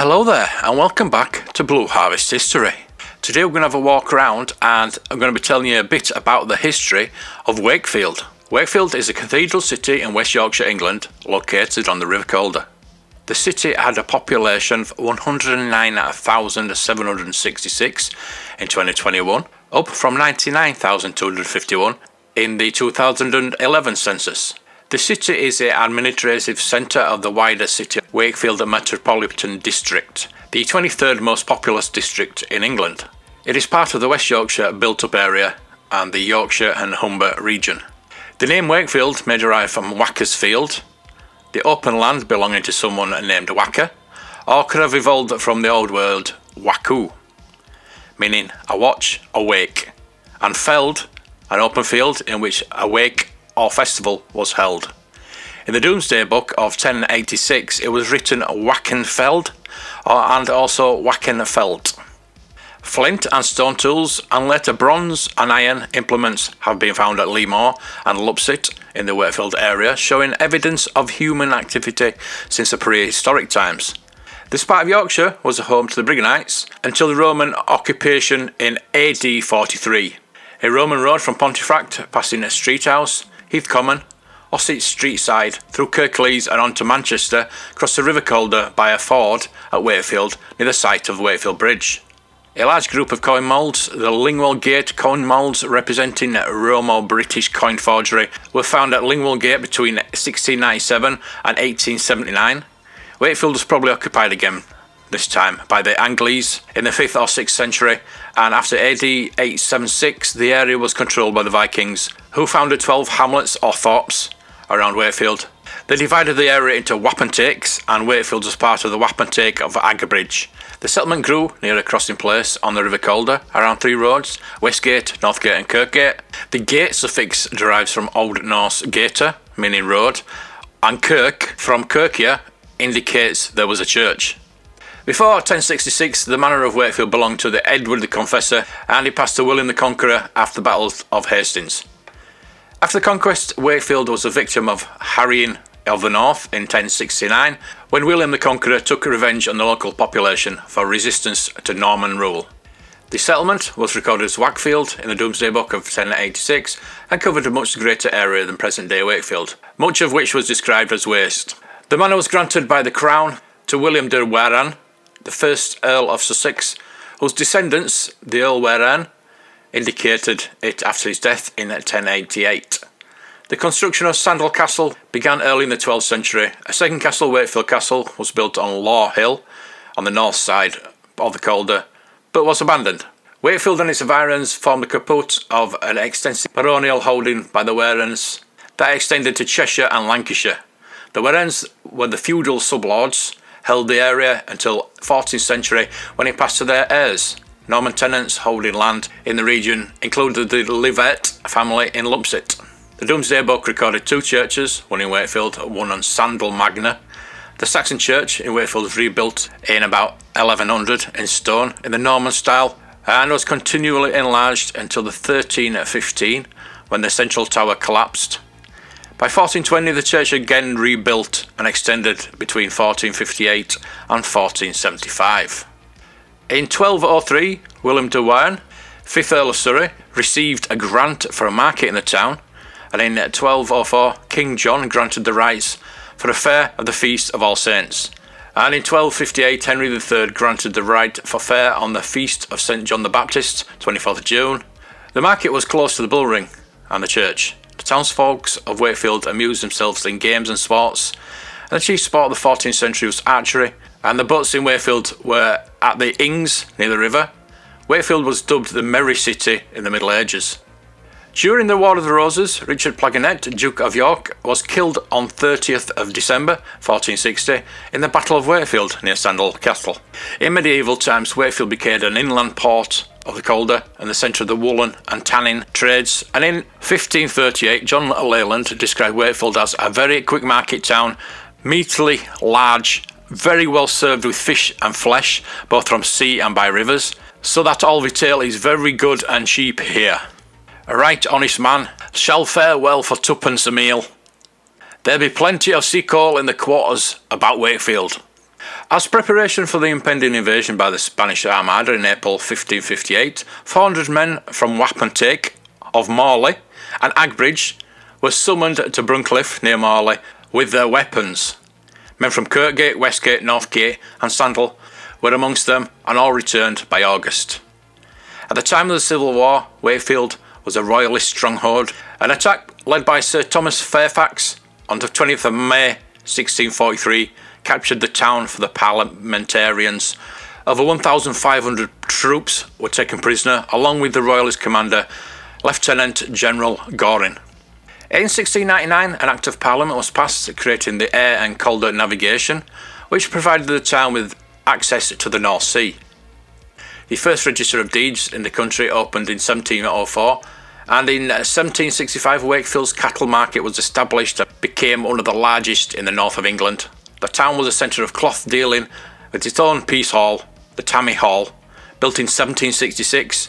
Hello there and welcome back to Blue Harvest History. Today we're going to have a walk around and I'm going to be telling you a bit about the history of Wakefield. Wakefield is a cathedral city in West Yorkshire, England, located on the River Calder. The city had a population of 109,766 in 2021, up from 99,251 in the 2011 census. The city is the administrative centre of the wider city of Wakefield Metropolitan District, the 23rd most populous district in England. It is part of the West Yorkshire built-up area and the Yorkshire and Humber region. The name Wakefield may derive from Whacker's Field, the open land belonging to someone named Whacker, or could have evolved from the old word whackoo, meaning a watch, a wake, and feld, an open field in which a wake or festival was held. In the Domesday Book of 1086 it was written Wackenfeld and also Wackenfeld. Flint and stone tools and later bronze and iron implements have been found at Leamore and Lupsit in the Wakefield area, showing evidence of human activity since the prehistoric times. This part of Yorkshire was a home to the Brigantites until the Roman occupation in AD 43. A Roman road from Pontefract passing a street house, Heath Common, Ossett Street side, through Kirklees and on to Manchester, crossed the River Calder by a ford at Wakefield near the site of Wakefield Bridge. A large group of coin moulds, the Lingwell Gate coin moulds representing Romo-British coin forgery, were found at Lingwell Gate between 1697 and 1879. Wakefield was probably occupied again, this time by the Angles in the 5th or 6th century, and after AD 876 the area was controlled by the Vikings, who founded 12 hamlets or thorps around Wakefield. They divided the area into wapentakes, and Wakefield was part of the wapentake of Aggerbridge. The settlement grew near a crossing place on the River Calder around 3 roads, Westgate, Northgate and Kirkgate. The gate suffix derives from Old Norse gater, meaning road, and kirk from kirkja indicates there was a church. Before 1066, the manor of Wakefield belonged to the Edward the Confessor, and it passed to William the Conqueror after the Battle of Hastings. After the conquest, Wakefield was a victim of harrying of the north in 1069, when William the Conqueror took revenge on the local population for resistance to Norman rule. The settlement was recorded as Wakefield in the Domesday Book of 1086 and covered a much greater area than present-day Wakefield, much of which was described as waste. The manor was granted by the Crown to William de Warenne, the first Earl of Sussex, whose descendants, the Earl Warenne, indicated it after his death in 1088. The construction of Sandal Castle began early in the 12th century. A second castle, Wakefield Castle, was built on Law Hill on the north side of the Calder, but was abandoned. Wakefield and its environs formed the caput of an extensive baronial holding by the Warennes that extended to Cheshire and Lancashire. The Warennes were the feudal sublords, held the area until 14th century when it passed to their heirs. Norman tenants holding land in the region included the Livett family in Lupsit. The Domesday Book recorded 2 churches, one in Wakefield, one on Sandal Magna. The Saxon church in Wakefield was rebuilt in about 1100 in stone in the Norman style and was continually enlarged until the 1315 when the central tower collapsed. By 1420 the church again rebuilt and extended between 1458 and 1475. In 1203, William de Warenne, 5th Earl of Surrey, received a grant for a market in the town, and in 1204 King John granted the rights for a fair of the Feast of All Saints, and in 1258 Henry III granted the right for fair on the Feast of St John the Baptist, 24th of June. The market was close to the bull ring and the church. The townsfolk of Wakefield amused themselves in games and sports, and the chief sport of the 14th century was archery, and the boats in Wakefield were at the Ings near the river. Wakefield was dubbed the Merry City in the Middle Ages. During the War of the Roses, Richard Plantagenet, Duke of York, was killed on 30th of December 1460 in the Battle of Wakefield near Sandal Castle. In medieval times, Wakefield became an inland port of the Calder and the centre of the woolen and tanning trades, and in 1538 John Leyland described Wakefield as a very quick market town, meatily large, very well served with fish and flesh, both from sea and by rivers, so that all retail is very good and cheap here. A right honest man shall fare well for twopence a meal. There be plenty of sea coal in the quarters about Wakefield. As preparation for the impending invasion by the Spanish Armada in April 1558, 400 men from Wapentake of Morley and Agbridge were summoned to Bruncliffe near Morley with their weapons. Men from Kirkgate, Westgate, Northgate and Sandal were amongst them, and all returned by August. At the time of the Civil War, Wakefield was a royalist stronghold. An attack led by Sir Thomas Fairfax on the 20th of May 1643 captured the town for the parliamentarians. Over 1,500 troops were taken prisoner, along with the royalist commander, Lieutenant General Goring. In 1699, an Act of Parliament was passed creating the Aire and Calder navigation, which provided the town with access to the North Sea. The first register of deeds in the country opened in 1704, and in 1765 Wakefield's cattle market was established and became one of the largest in the north of England. The town was a centre of cloth dealing with its own Peace Hall, the Tammy Hall, built in 1766,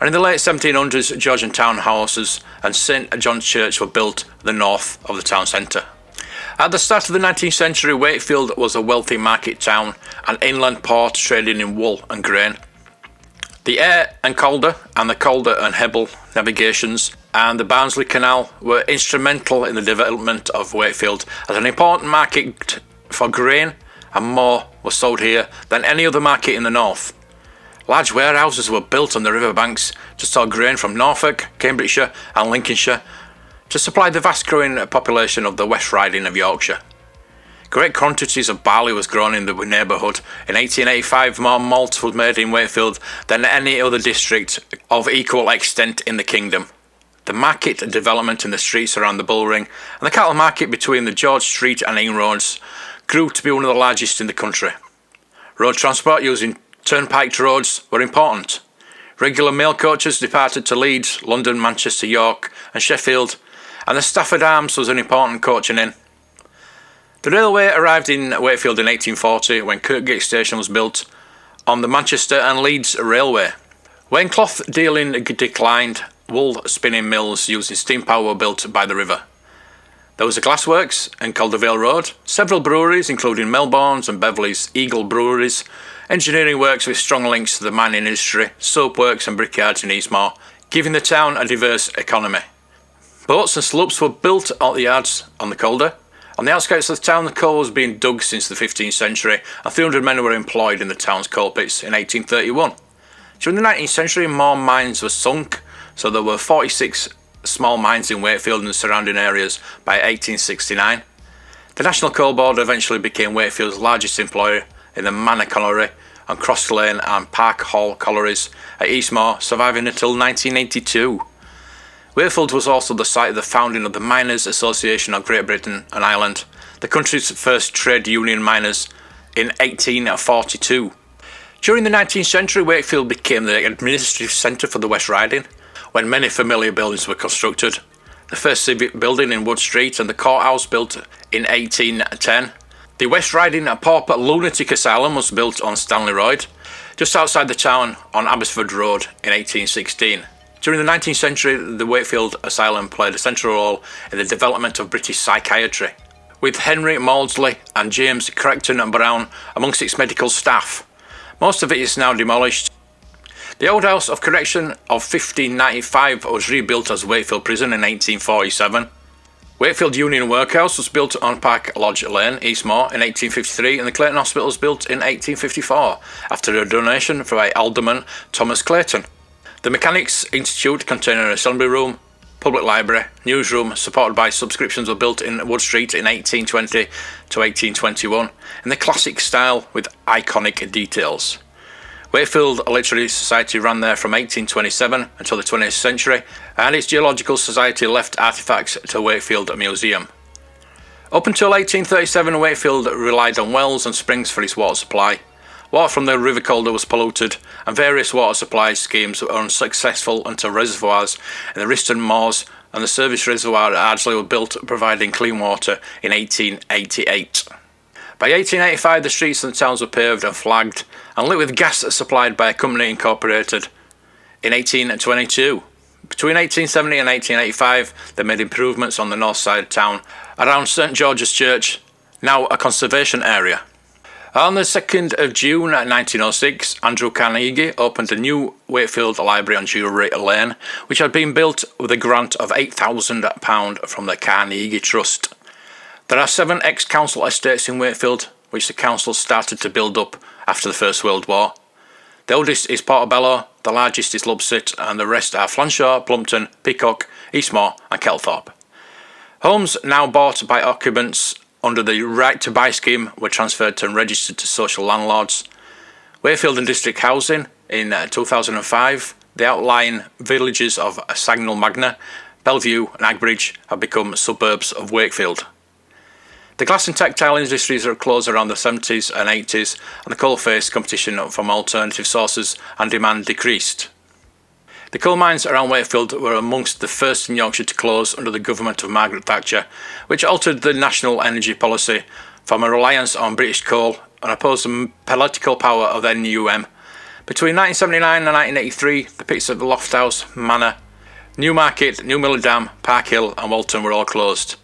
and in the late 1700s Georgian town houses and St John's Church were built in the north of the town centre. At the start of the 19th century, Wakefield was a wealthy market town, an inland port trading in wool and grain. The Aire and Calder and the Calder and Hebble navigations and the Barnsley Canal were instrumental in the development of Wakefield as an important market for grain, and more was sold here than any other market in the north. Large warehouses were built on the riverbanks to store grain from Norfolk, Cambridgeshire and Lincolnshire to supply the vast growing population of the West Riding of Yorkshire. Great quantities of barley was grown in the neighbourhood. In 1885 more malt was made in Wakefield than any other district of equal extent in the kingdom. The market development in the streets around the Bullring and the cattle market between the George Street and Ing roads grew to be one of the largest in the country. Road transport using turnpike roads were important. Regular mail coaches departed to Leeds, London, Manchester, York and Sheffield, and the Stafford Arms was an important coaching inn. The railway arrived in Wakefield in 1840 when Kirkgate Station was built on the Manchester and Leeds Railway. When cloth dealing declined, wool spinning mills using steam power were built by the river. There was a glassworks in Caldervale Road, several breweries including Melbourne's and Beverley's Eagle breweries, engineering works with strong links to the mining industry, soap works and brickyards in Eastmoor, giving the town a diverse economy. Boats and sloops were built at the yards on the Calder. On the outskirts of the town, the coal was being dug since the 15th century, and 300 men were employed in the town's coal pits in 1831. During the 19th century, more mines were sunk, so there were 46 small mines in Wakefield and the surrounding areas by 1869. The National Coal Board eventually became Wakefield's largest employer in the Manor Colliery and Cross Lane and Park Hall collieries at Eastmoor, surviving until 1982. Wakefield was also the site of the founding of the Miners' Association of Great Britain and Ireland, the country's first trade union miners, in 1842. During the 19th century, Wakefield became the administrative centre for the West Riding, when many familiar buildings were constructed. The first civic building in Wood Street and the courthouse built in 1810. The West Riding Pauper Lunatic Asylum was built on Stanley Road, just outside the town on Abbotsford Road in 1816. During the 19th century, the Wakefield Asylum played a central role in the development of British psychiatry, with Henry Maudsley and James Creighton and Brown amongst its medical staff. Most of it is now demolished. The Old House of Correction of 1595 was rebuilt as Wakefield Prison in 1847. Wakefield Union Workhouse was built on Park Lodge Lane, Eastmoor, in 1853, and the Clayton Hospital was built in 1854 after a donation by Alderman Thomas Clayton. The Mechanics Institute, containing an assembly room, public library, newsroom, supported by subscriptions, were built in Wood Street in 1820 to 1821 in the classic style with iconic details. Wakefield Literary Society ran there from 1827 until the 20th century, and its Geological Society left artefacts to Wakefield Museum. Up until 1837, Wakefield relied on wells and springs for its water supply. Water from the River Calder was polluted, and various water supply schemes were unsuccessful until reservoirs in the Riston Moors and the Service Reservoir at Ardsley were built, providing clean water in 1888. By 1885, the streets and the towns were paved and flagged and lit with gas supplied by a company incorporated in 1822. Between 1870 and 1885, they made improvements on the north side of town around St George's Church, now a conservation area. On the 2nd of June 1906, Andrew Carnegie opened a new Wakefield library on Drury Lane, which had been built with a grant of £8,000 from the Carnegie Trust. There are 7 ex-council estates in Wakefield, which the council started to build up after the First World War. The oldest is Portobello, the largest is Lubsit, and the rest are Flanshaw, Plumpton, Peacock, Eastmoor and Kelthorpe. Homes now bought by occupants under the Right to Buy scheme were transferred to and registered to social landlords. Wakefield and District Housing in 2005, the outlying villages of Sagnal Magna, Bellevue and Agbridge have become suburbs of Wakefield. The glass and textile industries are closed around the 70s and 80s, and the coal faced competition from alternative sources and demand decreased. The coal mines around Wakefield were amongst the first in Yorkshire to close under the government of Margaret Thatcher, which altered the national energy policy from a reliance on British coal and opposed the political power of the NUM. Between 1979 and 1983, the pits at the Lofthouse, Manor, Newmarket, New Miller Dam, Park Hill and Walton were all closed.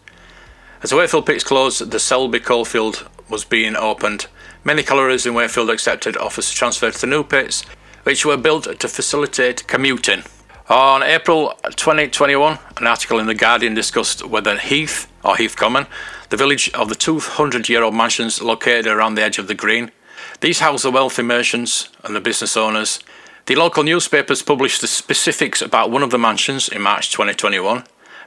As the Wakefield pits closed, the Selby coalfield was being opened. Many collieries in Wakefield accepted offers to transfer to the new pits, which were built to facilitate commuting. On April 2021, an article in The Guardian discussed whether Heath, or Heath Common, the village of the 200-year-old mansions located around the edge of the green. These house the wealthy merchants and the business owners. The local newspapers published the specifics about one of the mansions in March 2021.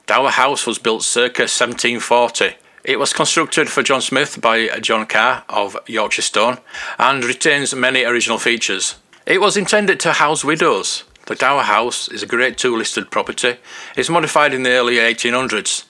Dower House was built circa 1740. It was constructed for John Smith by John Carr of Yorkshire Stone and retains many original features. It was intended to house widows. The Dower House is a Grade 2 listed property. It's modified in the early 1800s.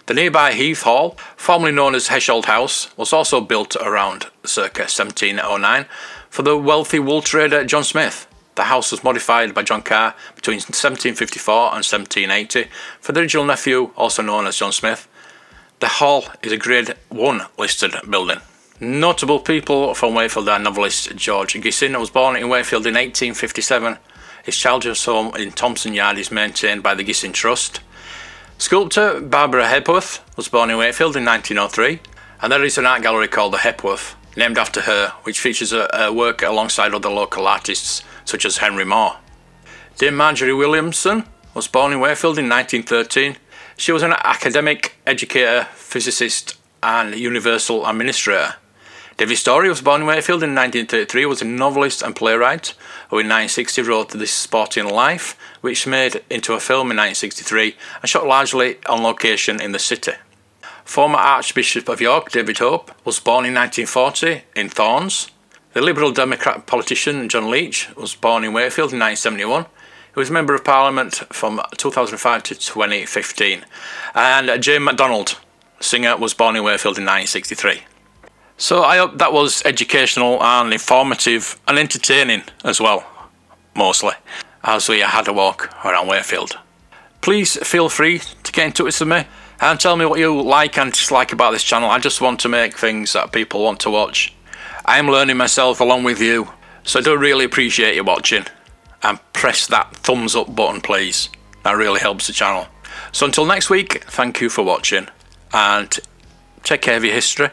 The nearby Heath Hall, formerly known as Heshold House, was also built around circa 1709 for the wealthy wool trader John Smith. The house was modified by John Carr between 1754 and 1780 for the original nephew, also known as John Smith. The hall is a Grade 1 listed building. Notable people from Wakefield are novelist George Gissin, who was born in Wakefield in 1857. His childhood's home in Thompson Yard is maintained by the Gissin Trust. Sculptor Barbara Hepworth was born in Wakefield in 1903, and there is an art gallery called the Hepworth, named after her, which features her work alongside other local artists such as Henry Moore. Dame Marjorie Williamson was born in Wakefield in 1913. She was an academic, educator, physicist and universal administrator. David Story was born in Wakefield in 1933, was a novelist and playwright who in 1960 wrote This Sporting Life, which made into a film in 1963 and shot largely on location in the city. Former Archbishop of York, David Hope, was born in 1940 in Thorns. The Liberal Democrat politician John Leach was born in Wakefield in 1971. He was Member of Parliament from 2005 to 2015. And Jane MacDonald, singer, was born in Wakefield in 1963. So I hope that was educational and informative and entertaining as well, mostly, as we had a walk around Wakefield. Please feel free to get in touch with me and tell me what you like and dislike about this channel. I just want to make things that people want to watch. I am learning myself along with you, so I do really appreciate you watching. And press that thumbs up button, please. That really helps the channel. So until next week, thank you for watching and take care of your history.